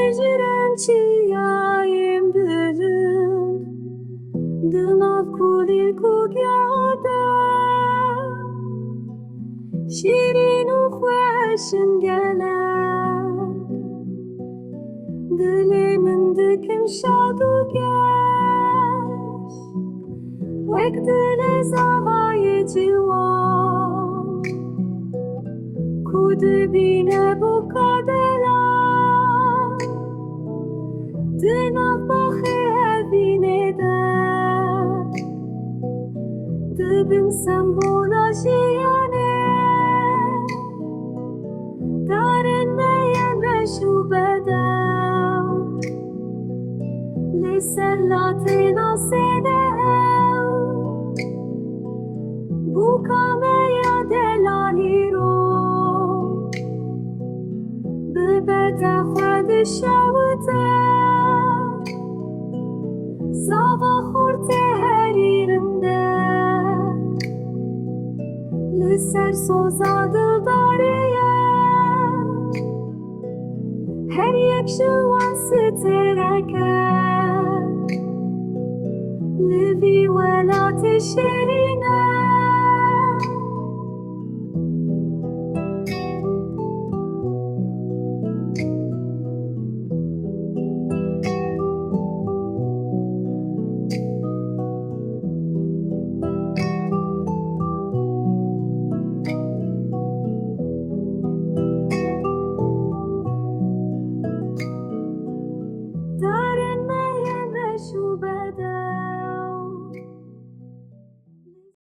Hêjîrên çiyayên bilind, di nav kulîlk û giya de, şîrîn û xweşin gelek, dilê min dikin şad û geş, wek dilê zavayê ciwan, ku dibîne Bûka delal, di nav baxê evînê de, Dibin sembola jiyanê, Darên û bedew, li ser latên ew, Bûka meya delal bi bedew dişewite, Zava xortê herî rinde, li ser soza dildarê, her yek jiwan stêreke, li vî welatê Şîrîn e.